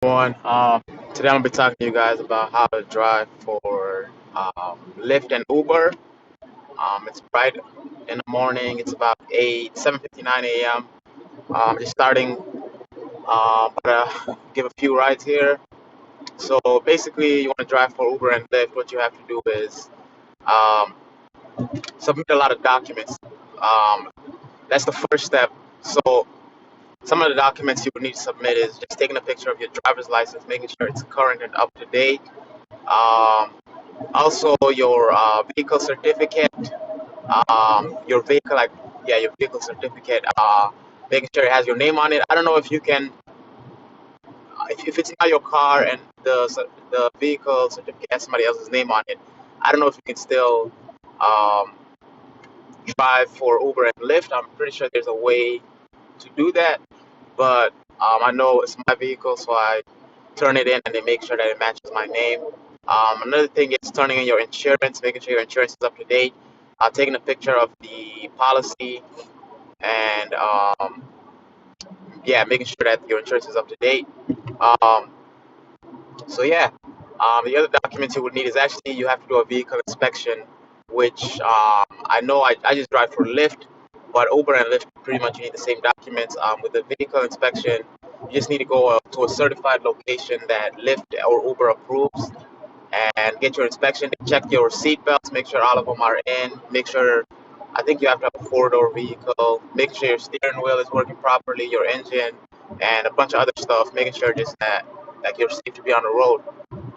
Everyone. Today I'm gonna be talking to you guys about how to drive for Lyft and Uber. It's bright in the morning. It's about 7:59 a.m. Just starting. But give a few rides here. So basically, you want to drive for Uber and Lyft. What you have to do is um, submit a lot of documents. Um, that's the first step. So some of the documents you would need to submit is just taking a picture of your driver's license, making sure it's current and up to date. Um, Also, your vehicle certificate, your vehicle, like, yeah, your vehicle certificate, making sure it has your name on it. I don't know if you can, if it's not your car and the vehicle certificate has somebody else's name on it. I don't know if you can still um, drive for Uber and Lyft. I'm pretty sure there's a way to do that, but I know it's my vehicle, so I turn it in and they make sure that it matches my name. Another thing is turning in your insurance, making sure your insurance is up to date, taking a picture of the policy, and yeah, making sure that your insurance is up to date. Um, so yeah, the other documents you would need is actually you have to do a vehicle inspection, which I know I just drive for Lyft, but Uber and Lyft pretty much you need the same documents. With the vehicle inspection, you just need to go to a certified location that Lyft or Uber approves and get your inspection. Check your seat belts, make sure all of them are in. Make sure, I think you have to have a four-door vehicle. Make sure your steering wheel is working properly, your engine, and a bunch of other stuff. Making sure just that like you're safe to be on the road.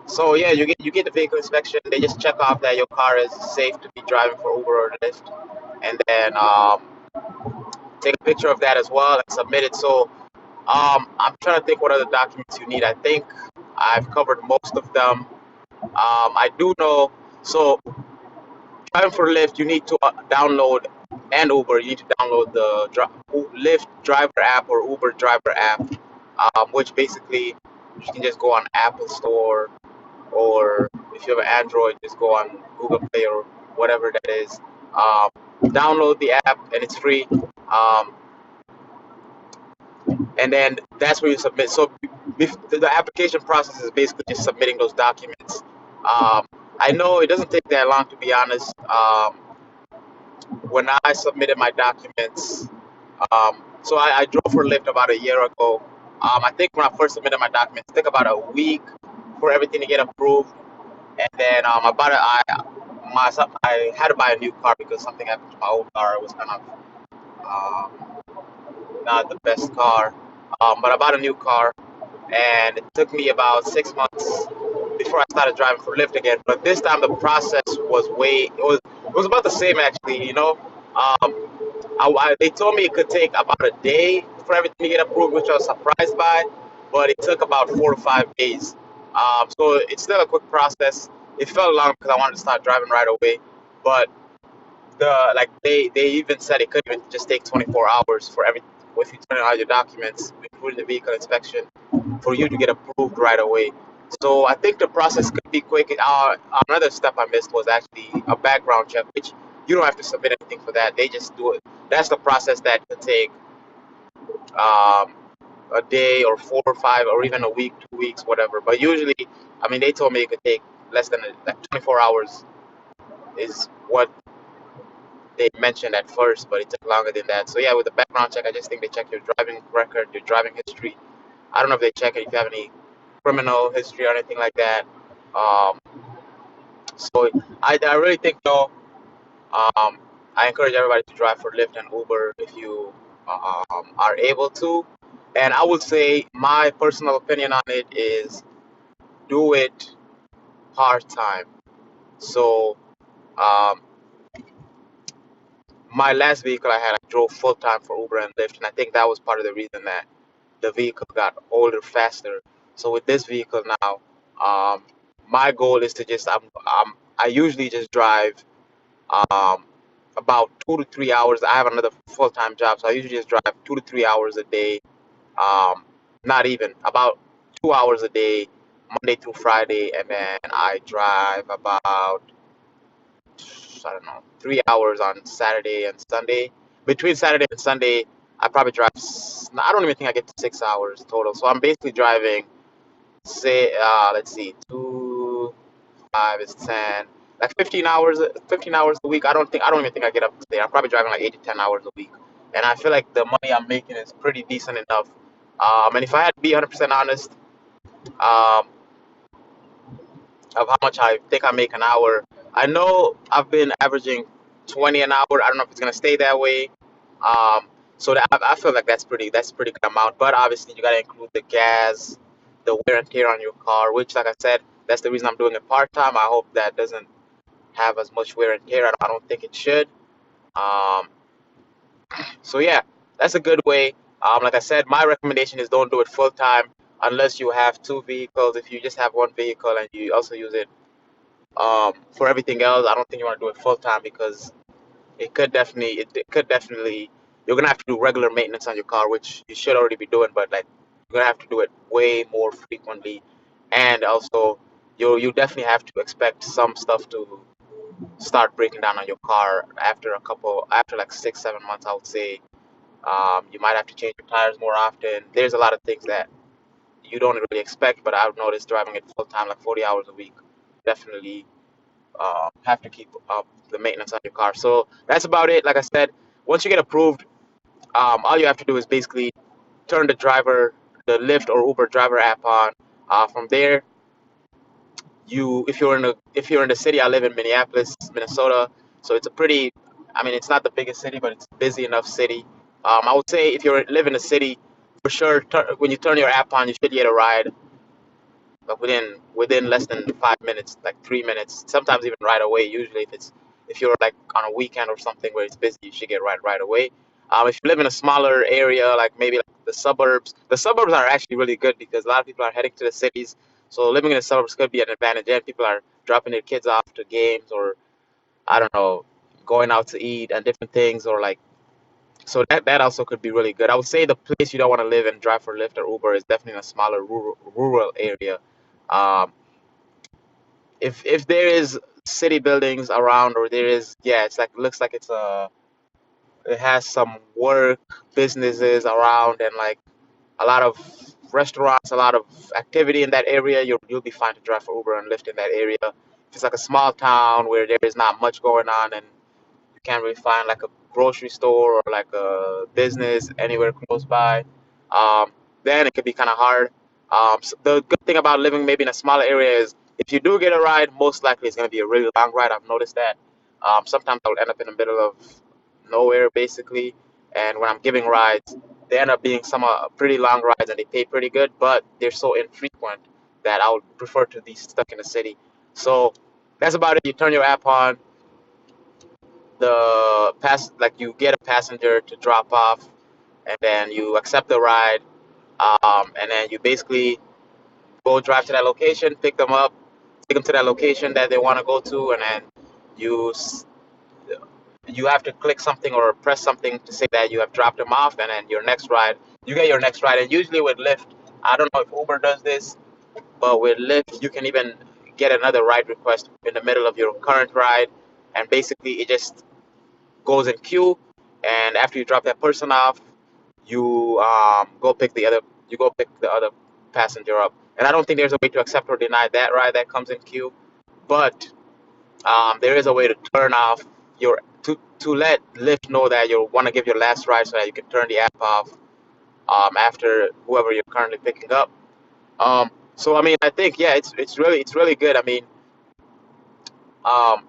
So yeah, you get the vehicle inspection. They just check off that your car is safe to be driving for Uber or Lyft, and then take a picture of that as well and submit it. So I'm trying to think what other documents you need. I think I've covered most of them. I do know. So driving for Lyft, you need to download, and Uber, you need to download the Lyft driver app or Uber driver app, which basically you can just go on Apple Store, or if you have an Android, just go on Google Play or whatever that is. Um, Download the app and it's free. And then that's where you submit. So the application process is basically just submitting those documents. Um, I know it doesn't take that long, to be honest. When I submitted my documents, so I drove for Lyft about a year ago. I think when I first submitted my documents, it took about a week for everything to get approved, and then I had to buy a new car because something happened to my old car. It was kind of not the best car, but I bought a new car, and it took me about 6 months before I started driving for Lyft again. But this time the process was it was about the same actually. They told me it could take about a day for everything to get approved, which I was surprised by, but it took about 4 to 5 days. So it's still a quick process. It felt long because I wanted to start driving right away, but they even said it could even just take 24 hours for every if you turn in all your documents, including the vehicle inspection, for you to get approved right away. So I think the process could be quick. Another step I missed was actually a background check, which you don't have to submit anything for that. They just do it. That's the process that could take um, a day or 4 or 5 or even a week, 2 weeks, whatever. But usually, I mean, they told me it could take less than like 24 hours is what they mentioned at first, but it took longer than that. So yeah, with the background check, I just think they check your driving record, your driving history. I don't know if they check it if you have any criminal history or anything like that. Um, so I really think though, um, I encourage everybody to drive for Lyft and Uber if you are able to. And I would say my personal opinion on it is do it part time. So um, my last vehicle I drove full time for Uber and Lyft, and I think that was part of the reason that the vehicle got older faster. So with this vehicle now, um, my goal is to I usually just drive um, about 2 to 3 hours. I have another full time job, so I usually just drive 2 to 3 hours a day. Um, Not even about 2 hours a day, Monday through Friday, and then I drive about I don't know 3 hours on Saturday and Sunday. Between Saturday and Sunday, I probably drive. I don't even think I get to 6 hours total. So I'm basically driving. say, let's see, 2, 5 is 10, like 15 hours a week. I don't even think I get up to there. I'm probably driving like 8 to 10 hours a week, and I feel like the money I'm making is pretty decent enough. And if I had to be 100% honest, um, of how much I think I make an hour. I know I've been averaging 20 an hour. I don't know if it's gonna stay that way. Um, so I feel like that's pretty good amount. But obviously you gotta include the gas, the wear and tear on your car, which like I said, that's the reason I'm doing it part time. I hope that doesn't have as much wear and tear. I don't think it should. Um, so yeah, that's a good way. Like I said, my recommendation is don't do it full time unless you have two vehicles. If you just have one vehicle and you also use it for everything else, I don't think you want to do it full time because it could definitely you're gonna have to do regular maintenance on your car, which you should already be doing, but like you're gonna have to do it way more frequently, and also you definitely have to expect some stuff to start breaking down on your car after like 6 7 months. I would say you might have to change your tires more often. There's a lot of things that you don't really expect, but I've noticed driving it full time, like 40 hours a week, definitely have to keep up the maintenance on your car. So that's about it. Like I said, once you get approved, all you have to do is basically turn the Lyft or Uber driver app on. From there, if you're in the city, I live in Minneapolis, Minnesota, so it's a pretty, I mean, it's not the biggest city, but it's a busy enough city. I would say if you live in a city, for sure, when you turn your app on, you should get a ride but within less than 5 minutes, like 3 minutes, sometimes even right away. Usually, if you're like on a weekend or something where it's busy, you should get right away. If you live in a smaller area, like maybe like the suburbs are actually really good because a lot of people are heading to the cities. So living in the suburbs could be an advantage, and people are dropping their kids off to games or I don't know, going out to eat and different things, or like so that also could be really good. I would say the place you don't want to live and drive for Lyft or Uber is definitely in a smaller rural area. Um, if there is city buildings around or there is, yeah, it's like looks like it has some work businesses around and like a lot of restaurants, a lot of activity in that area, you'll be fine to drive for Uber and Lyft in that area. If it's like a small town where there is not much going on and you can't really find like a grocery store or like a business anywhere close by, um, then it could be kind of hard. So the good thing about living maybe in a smaller area is if you do get a ride, most likely it's going to be a really long ride. I've noticed that. Sometimes I would end up in the middle of nowhere basically, and when I'm giving rides, they end up being some pretty long rides and they pay pretty good, but they're so infrequent that I would prefer to be stuck in the city. So that's about it. You turn your app on, like you get a passenger to drop off and then you accept the ride, and then you basically go drive to that location, pick them up, take them to that location that they want to go to, and then you you have to click something or press something to say that you have dropped them off, and then you get your next ride. And usually with Lyft, I don't know if Uber does this, but with Lyft you can even get another ride request in the middle of your current ride, and basically it just goes in queue, and after you drop that person off, you go pick the other passenger up. And I don't think there's a way to accept or deny that ride that comes in queue, but there is a way to turn off to let Lyft know that you want to give your last ride so that you can turn the app off after whoever you're currently picking up. So I mean, I think yeah, it's really good. I mean, um,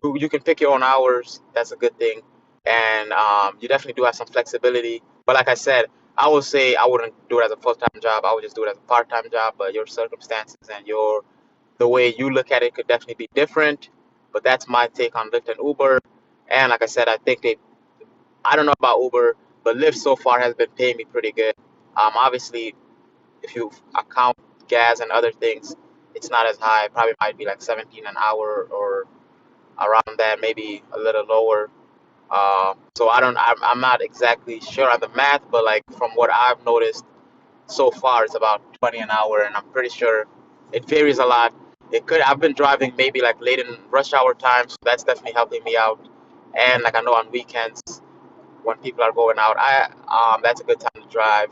you can pick your own hours. That's a good thing, and you definitely do have some flexibility. But like I said, I would say I wouldn't do it as a full time job. I would just do it as a part time job. But your circumstances and the way you look at it could definitely be different. But that's my take on Lyft and Uber. And like I said, I don't know about Uber, but Lyft so far has been paying me pretty good. Obviously, if you account gas and other things, it's not as high. It probably might be like 17 an hour or around that, maybe a little lower. So I'm not exactly sure on the math, but like from what I've noticed so far, it's about 20 an hour, and I'm pretty sure it varies a lot. I've been driving maybe like late in rush hour times, so that's definitely helping me out. And like I know on weekends when people are going out, that's a good time to drive.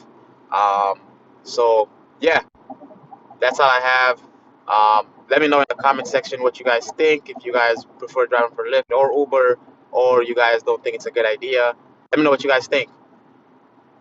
Um, so yeah, That's all I have. Let me know in the comment section what you guys think. If you guys prefer driving for Lyft or Uber, or you guys don't think it's a good idea, let me know what you guys think.